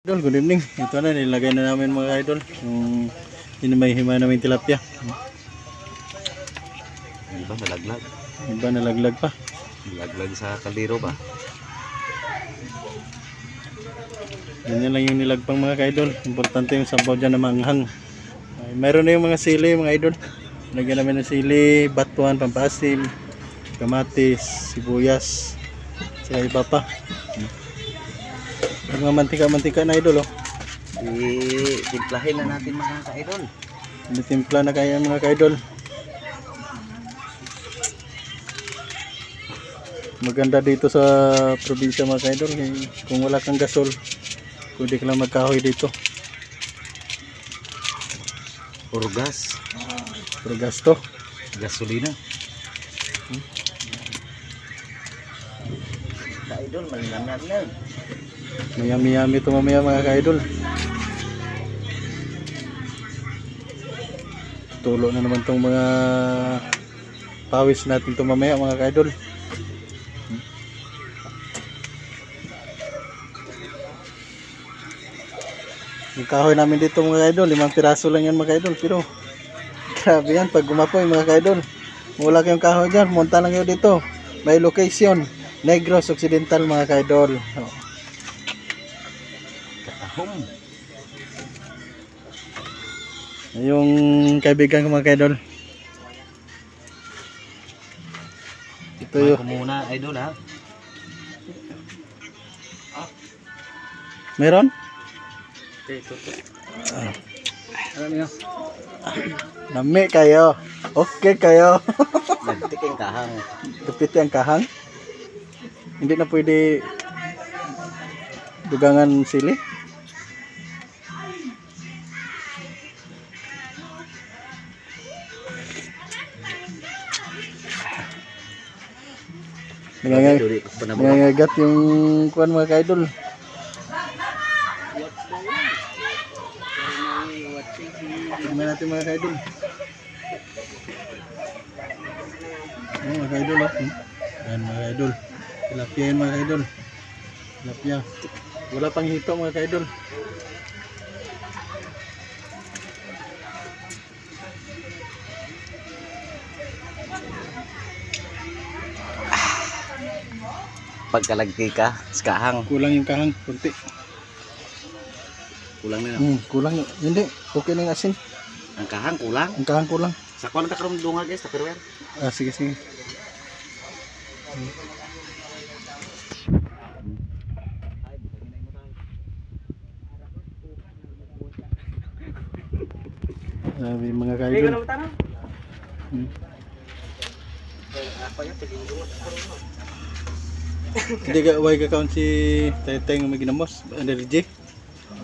Idol, good evening. Ito na, nilagay na namin mga idol yung hinimay-himay namin tilapia. Iba nalaglag. Iba nalaglag pa. Nalaglag sa kaldero ba? Ganyan lang yung nilagpang mga idol. Importante yung sabaw dyan na manghang. Mayroon na yung mga sili mga idol. Lagyan namin ng sili, batuan, pampasim, kamatis, sibuyas, saka iba pa. Yung mga mantika-mantika na idol, oh. Timplahin na natin mga ka-idol. Timpla na kaya mga ka-idol. Maganda dito sa probinsya mga ka-idol. Kung wala kang gasol, pwede ka lang magkahoy dito. Puro gas. Puro gas to. Gasolina. Ka-idol, malinamnam na. Mayami-yami ito mamaya mga ka-idol. Tulo na naman itong mga pawis natin ito mamaya mga ka-idol. Yung kahoy namin dito mga ka-idol, 5 piraso lang yan mga ka-idol. Pero grabe yan pag gumapoy mga ka-idol. Wala kayong kahoy dyan, munta lang yun dito. May location, Negros Occidental mga ka-idol. Yung kaibigan ko mga ka-idol. Ito yung muna idol ha. meron? Ito. Nami kayo. Okay kayo. Nagtik yung kahang. Dupit ang kahang. Hindi na pwede dugangan sili. Nangangagat yung kuan mga ka-idol. Tignan natin mga ka-idol. Mga ka-idol, oh. Yan mga ka-idol. Tilapia yan mga ka-idol. Tilapia. Wala pang hito mga ka-idol. Pagkalagki ka, skahang. Kulang yung kahang, kunti. Kulang na. Kulang. Hindi, okay na yung asin. Ang kahang kulang. Ang kahang kulang. Sa kuwan karon dunga guys, Tupperware. Sige, sige. Sabi mga ka-idol. Hindi ka way ka count si Teteng nga may ginamos, energy.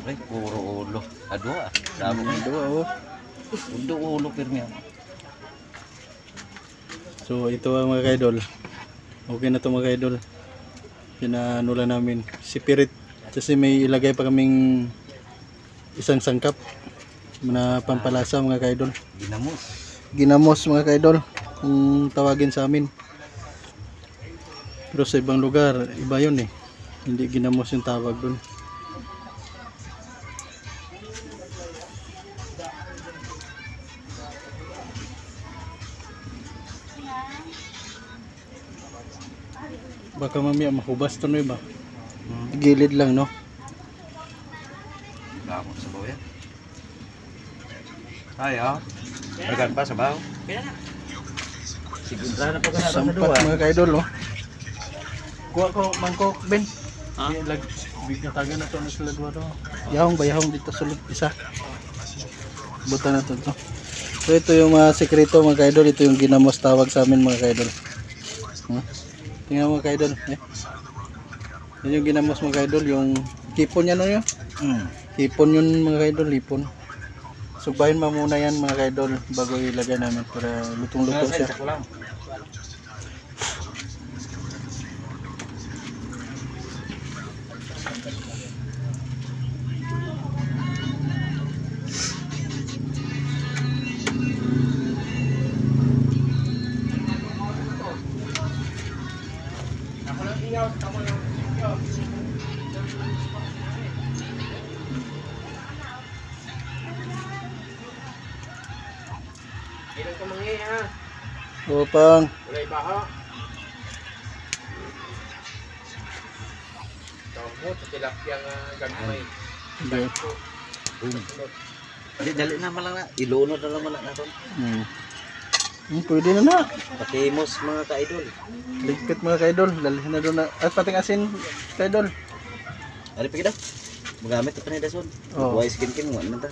Ay, puro ulo. Adwa. Damo ng Dua, oh. ulo pirmi. So ito mga ka-idol. Okay na to mga ka-idol. Pinanula namin si Pirit kasi may ilagay pa kaming isang sangkap na pampalasa mga ka-idol. Ginamos mga ka-idol kung tawagin sa amin. Pero sa ibang lugar iba yun eh. Hindi ginamos yung tawag dun. Baka mamaya mahubas to no ba? Gilid lang no? Damo sa bawo yan. Ay ah. Dagan pa sa bawo. Sige na pa kana sa Sampat mga ka-idol oh. Kuha ko mangkok Ben. Ha? Bigatagan na to na sila duwa to. Yahong dito sulod isa. Buta na to. So ito yung mga sekreto mga ka-idol, ito yung ginamos tawag sa amin mga ka-idol. Tingnan mo mga ka-idol, eh. Yan yung ginamos mga ka-idol, yung hipon yan yun. Hipon yun mga ka-idol, hipon. Subahin mo muna yan mga ka-idol bago ilagay namin para lutong-luto siya. Ilang kamangi ha. Upang. Walay baha. Tawag sa tilapia nga gagmay. Boom. Dali na malang na. Ilunod na lang malang na ito. Pwede na na. Patimos mga ka-idol. Ligpit mga ka-idol. Dalhin na doon na. At pating asin ka-idol. Ari pa kita. Magamit ito na dason. Oo. Buhay skin mo naman ta.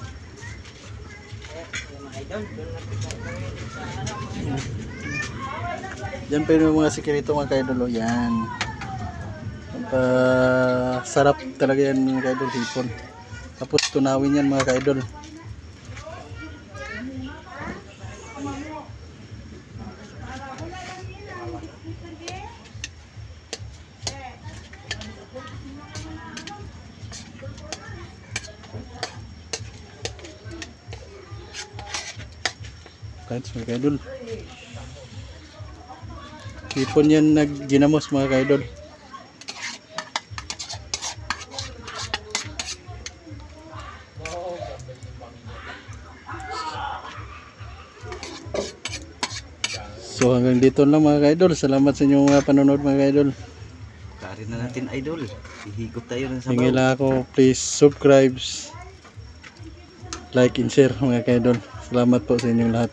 Yan pa yung mga sikreto mga ka-idol. Yan. Sarap talaga yan mga ka-idol. Hipon. Tapos tunawin yan mga ka-idol. Kahit mga ka-idol. Hipon yan nagginamos mga ka-idol. So hanggang dito lang mga ka-idol. Salamat sa inyong mga panonood mga ka-idol. Karin na natin idol. Ihigop tayo ng sabaw. Hingi lang ako, please subscribe, like and share mga ka-idol. Salamat po sa inyong lahat.